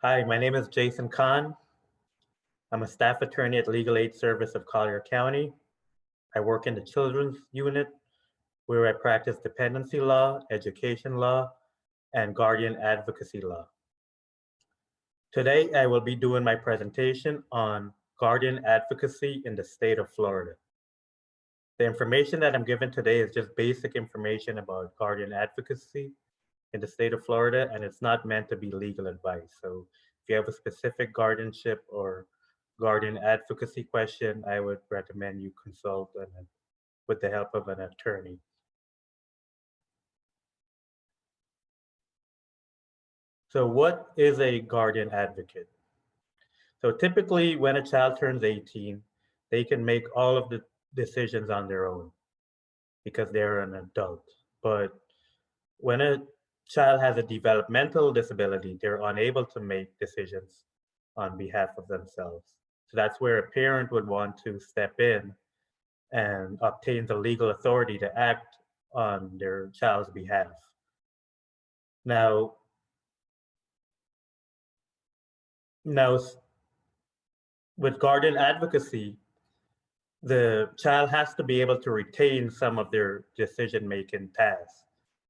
Hi, my name is Jason Khan. I'm a staff attorney at Legal Aid Service of Collier County. I work in the children's unit where I practice dependency law, education law, and guardian advocacy law. Today, I will be doing my presentation on guardian advocacy in the state of Florida. The information that I'm given today is just basic information about guardian advocacy in the state of Florida, and it's not meant to be legal advice. So if you have a specific guardianship or guardian advocacy question, I would recommend you consult with the help of an attorney. So what is a guardian advocate? So typically when a child turns 18, they can make all of the decisions on their own because they're an adult. But when a child has a developmental disability, they're unable to make decisions on behalf of themselves. So that's where a parent would want to step in and obtain the legal authority to act on their child's behalf. Now, with guardian advocacy, the child has to be able to retain some of their decision-making tasks.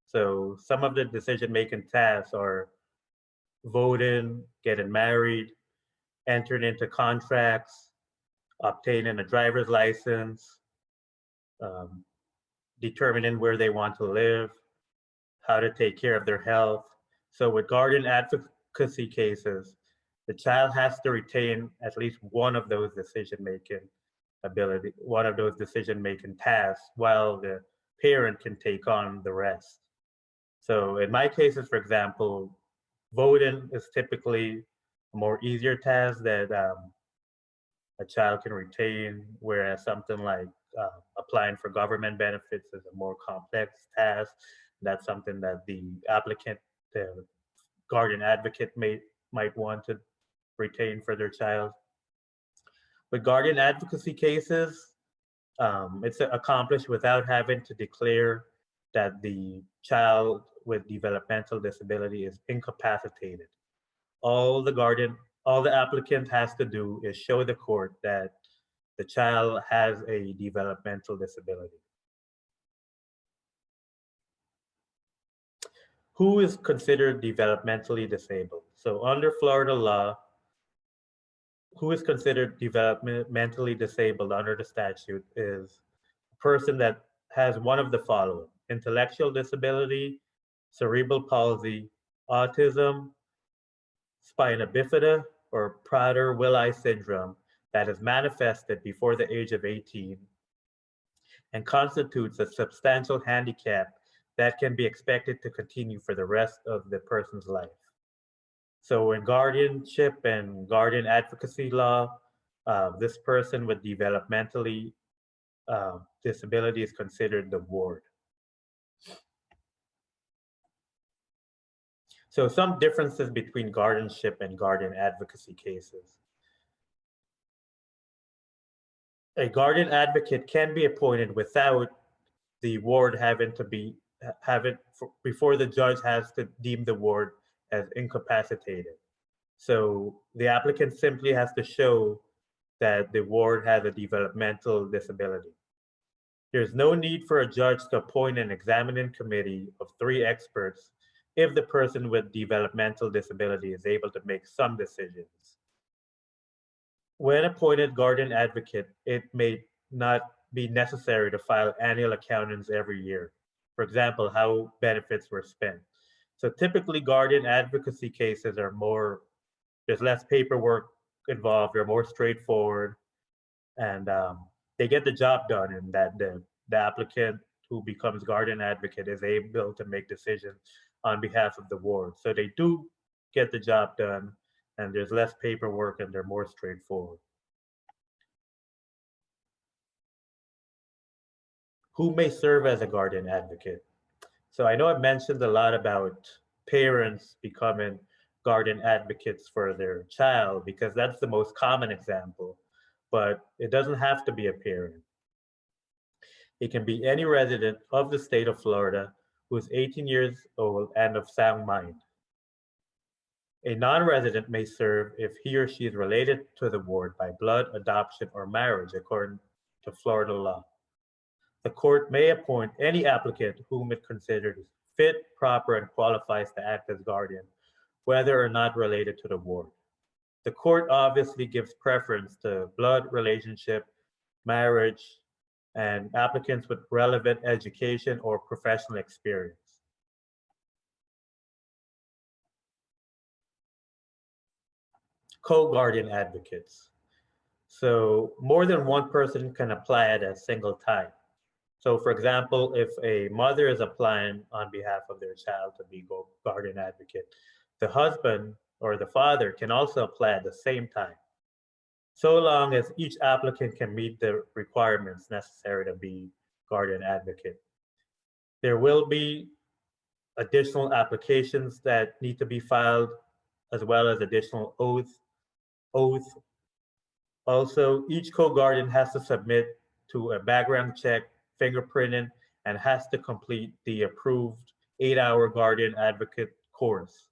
So some of the decision-making tasks are voting, getting married, entering into contracts, obtaining a driver's license, um, determining where they want to live, how to take care of their health. So with guardian advocacy cases, the child has to retain at least one of those one of those decision-making tasks, while the parent can take on the rest. So in my cases, for example, voting is typically a more easier task that a child can retain, whereas something like applying for government benefits is a more complex task. That's something that the applicant, the guardian advocate might want to retain for their child. With guardian advocacy cases, it's accomplished without having to declare that the child with developmental disability is incapacitated. All the applicant has to do is show the court that the child has a developmental disability. Who is considered developmentally disabled? So under Florida law, who is considered developmentally disabled under the statute is a person that has one of the following: intellectual disability, cerebral palsy, autism, spina bifida, or Prader-Willi syndrome that is manifested before the age of 18 and constitutes a substantial handicap that can be expected to continue for the rest of the person's life. So in guardianship and guardian advocacy law, this person with developmentally disability is considered the ward. So some differences between guardianship and guardian advocacy cases. A guardian advocate can be appointed without the ward having to before the judge has to deem the ward as incapacitated. So the applicant simply has to show that the ward has a developmental disability. There's no need for a judge to appoint an examining committee of 3 experts if the person with developmental disability is able to make some decisions. When appointed guardian advocate, it may not be necessary to file annual accountings every year. For example, how benefits were spent. So typically guardian advocacy cases are there's less paperwork involved, they're more straightforward, and they get the job done, and that the applicant who becomes guardian advocate is able to make decisions on behalf of the ward. So they do get the job done, and there's less paperwork and they're more straightforward. Who may serve as a guardian advocate? So I know I've mentioned a lot about parents becoming guardian advocates for their child because that's the most common example, but it doesn't have to be a parent. It can be any resident of the state of Florida who is 18 years old and of sound mind. A non-resident may serve if he or she is related to the ward by blood, adoption, or marriage, according to Florida law. The court may appoint any applicant whom it considers fit, proper, and qualifies to act as guardian, whether or not related to the ward. The court obviously gives preference to blood relationship, marriage, and applicants with relevant education or professional experience. Co-guardian advocates. So more than one person can apply at a single time. So for example, if a mother is applying on behalf of their child to be guardian advocate, the husband or the father can also apply at the same time, so long as each applicant can meet the requirements necessary to be guardian advocate. There will be additional applications that need to be filed, as well as additional oaths. Also, each co-guardian has to submit to a background check, fingerprinting, and has to complete the approved 8-hour guardian advocate course.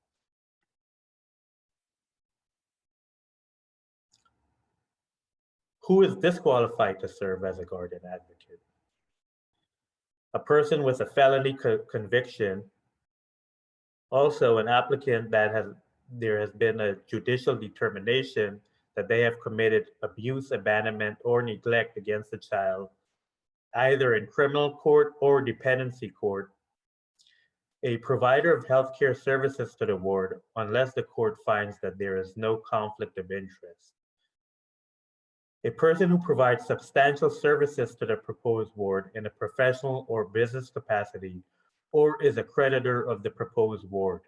Who is disqualified to serve as a guardian advocate? A person with a felony conviction, also an applicant that there has been a judicial determination that they have committed abuse, abandonment, or neglect against the child, either in criminal court or dependency court. A provider of healthcare services to the ward, unless the court finds that there is no conflict of interest. A person who provides substantial services to the proposed ward in a professional or business capacity, or is a creditor of the proposed ward.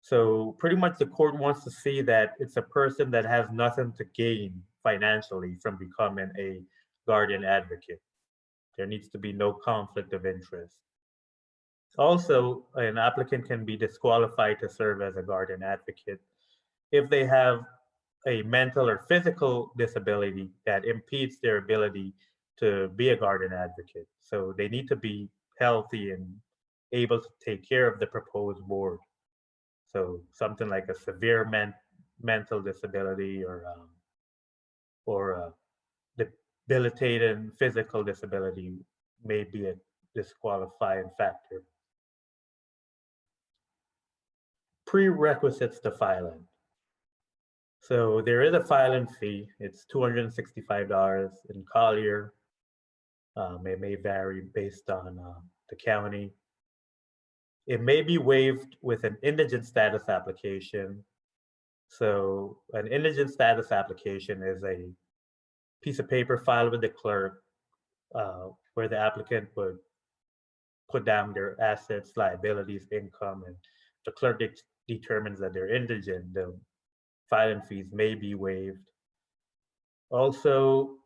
So pretty much the court wants to see that it's a person that has nothing to gain financially from becoming a guardian advocate. There needs to be no conflict of interest. Also, an applicant can be disqualified to serve as a guardian advocate if they have a mental or physical disability that impedes their ability to be a guardian advocate. So they need to be healthy and able to take care of the proposed ward. So something like a severe mental disability or a debilitating physical disability may be a disqualifying factor. Prerequisites to filing. So there is a filing fee. It's $265 in Collier. It may vary based on the county. It may be waived with an indigent status application. So an indigent status application is a piece of paper filed with the clerk where the applicant would put down their assets, liabilities, income, and the clerk determines that they're indigent. The filing fees may be waived. Also,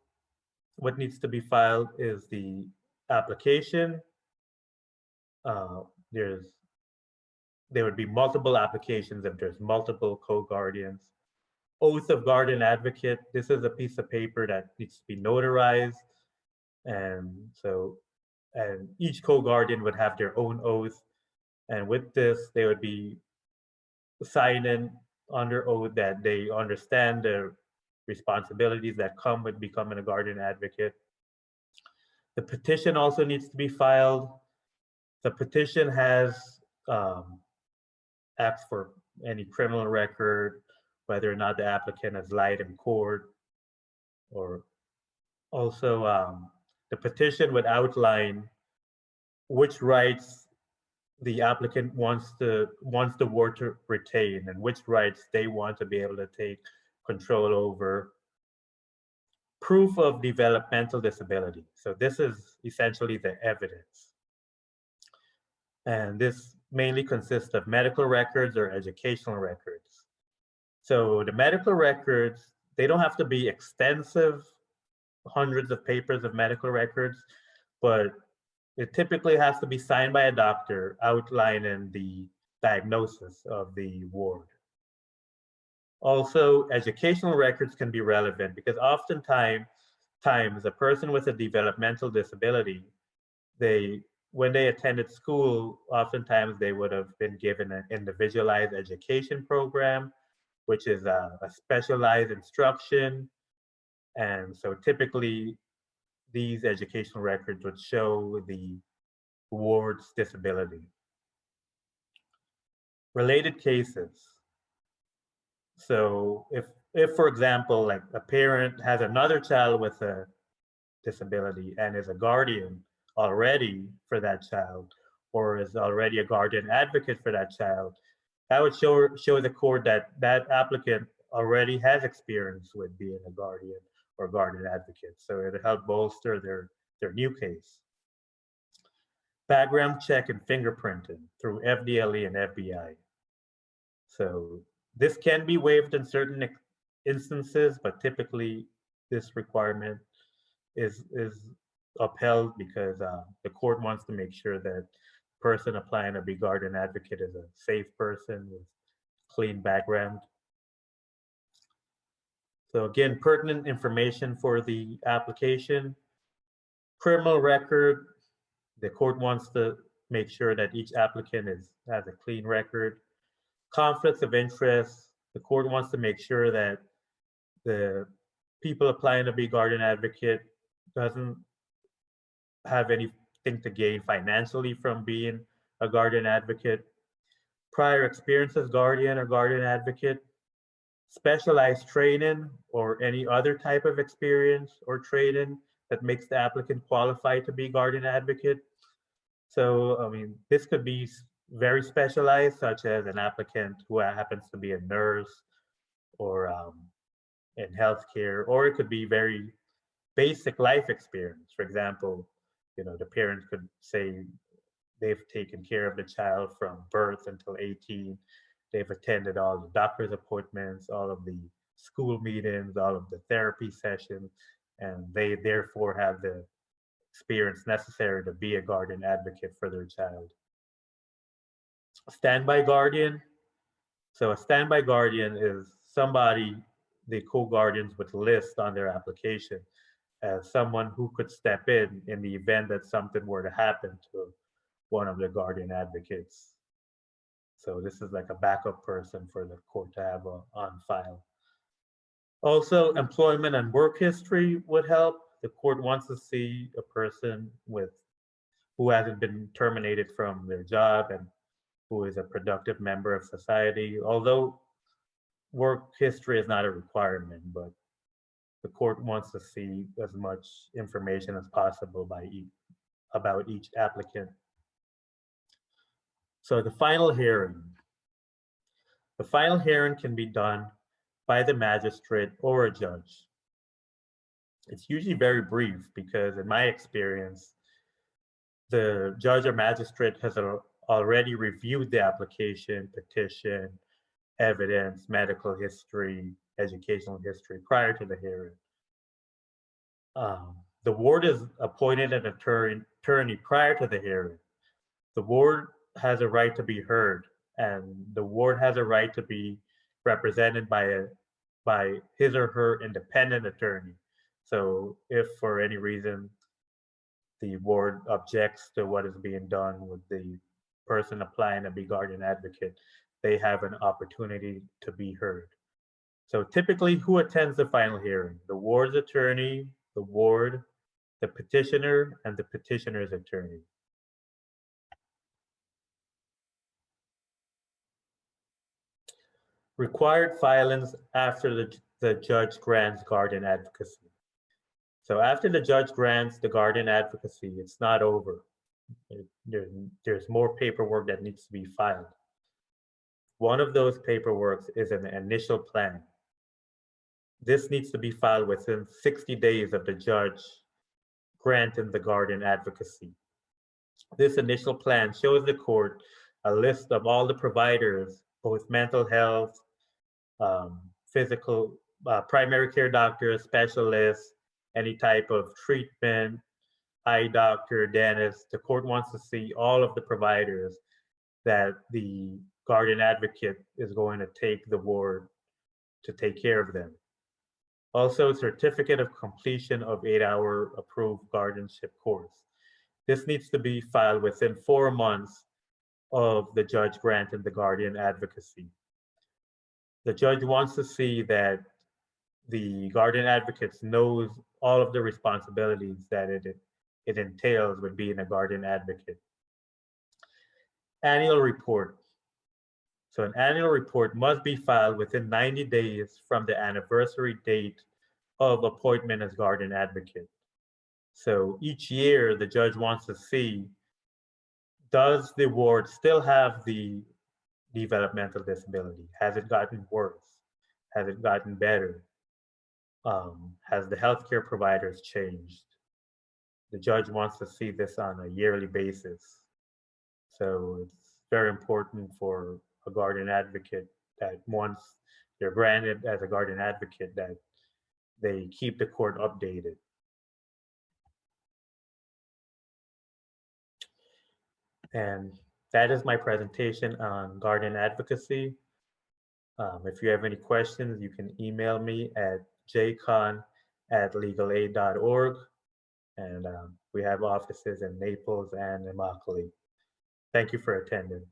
what needs to be filed is the application. There would be multiple applications if there's multiple co-guardians. Oath of guardian advocate. This is a piece of paper that needs to be notarized. And each co-guardian would have their own oath. And with this, they would be signing under oath that they understand the responsibilities that come with becoming a guardian advocate. The petition also needs to be filed. The petition has asks for any criminal record, whether or not the applicant has lied in court, or also the petition would outline which rights the applicant wants the ward to retain and which rights they want to be able to take control over. Proof of developmental disability. So this is essentially the evidence. And this mainly consists of medical records or educational records. So the medical records, they don't have to be extensive, hundreds of papers of medical records, but it typically has to be signed by a doctor outlining the diagnosis of the ward. Also, educational records can be relevant because oftentimes a person with a developmental disability, they when they attended school, oftentimes they would have been given an individualized education program, which is a specialized instruction. And so typically these educational records would show the ward's disability. Related cases. So if for example, like a parent has another child with a disability and is a guardian already for that child, or is already a guardian advocate for that child, that would show the court that that applicant already has experience with being a guardian or guardian advocate. So it'll help bolster their new case. Background check and fingerprinting through FDLE and FBI. So this can be waived in certain instances, but typically this requirement is upheld because the court wants to make sure that person applying to be guardian advocate is a safe person with clean background. So again, pertinent information for the application. Criminal record, the court wants to make sure that each applicant has a clean record. Conflicts of interest, the court wants to make sure that the people applying to be guardian advocate doesn't have anything to gain financially from being a guardian advocate. Prior experience as guardian or guardian advocate, specialized training or any other type of experience or training that makes the applicant qualified to be guardian advocate. So, I mean, this could be very specialized, such as an applicant who happens to be a nurse or in healthcare, or it could be very basic life experience. For example, you know, the parent could say they've taken care of the child from birth until 18. They've attended all the doctor's appointments, all of the school meetings, all of the therapy sessions, and they therefore have the experience necessary to be a guardian advocate for their child. Standby guardian. So a standby guardian is somebody the co-guardians would list on their application as someone who could step in the event that something were to happen to one of the guardian advocates. So this is like a backup person for the court to have on file. Also, employment and work history would help. The court wants to see a person who hasn't been terminated from their job and who is a productive member of society. Although work history is not a requirement, but the court wants to see as much information as possible about each applicant. So the final hearing. The final hearing can be done by the magistrate or a judge. It's usually very brief because in my experience, the judge or magistrate has already reviewed the application, petition, evidence, medical history, educational history prior to the hearing. The ward is appointed an attorney prior to the hearing. The ward has a right to be heard, and the ward has a right to be represented by his or her independent attorney. So if for any reason the ward objects to what is being done with the person applying to be guardian advocate, they have an opportunity to be heard. So typically, who attends the final hearing? The ward's attorney, the ward, the petitioner, and the petitioner's attorney. Required filings after the judge grants guardian advocacy. So after the judge grants the guardian advocacy, it's not over. There's more paperwork that needs to be filed. One of those paperwork is an initial plan. This needs to be filed within 60 days of the judge granting the guardian advocacy. This initial plan shows the court a list of all the providers, both mental health, physical, primary care doctors, specialists, any type of treatment, eye doctor, dentist. The court wants to see all of the providers that the guardian advocate is going to take the ward to take care of them. Also, certificate of completion of 8-hour approved guardianship course. this needs to be filed within 4 months of the judge granting the guardian advocacy. The judge wants to see that the guardian advocate knows all of the responsibilities that it entails with being a guardian advocate. Annual report. So an annual report must be filed within 90 days from the anniversary date of appointment as guardian advocate. So each year, the judge wants to see, does the ward still have the developmental disability? Has it gotten worse? Has it gotten better? Has the healthcare providers changed? The judge wants to see this on a yearly basis. So it's very important for a guardian advocate that once they're granted as a guardian advocate, that they keep the court updated. And that is my presentation on guardian advocacy. If you have any questions, you can email me at jcon@legalaid.org. And we have offices in Naples and Immokalee. Thank you for attending.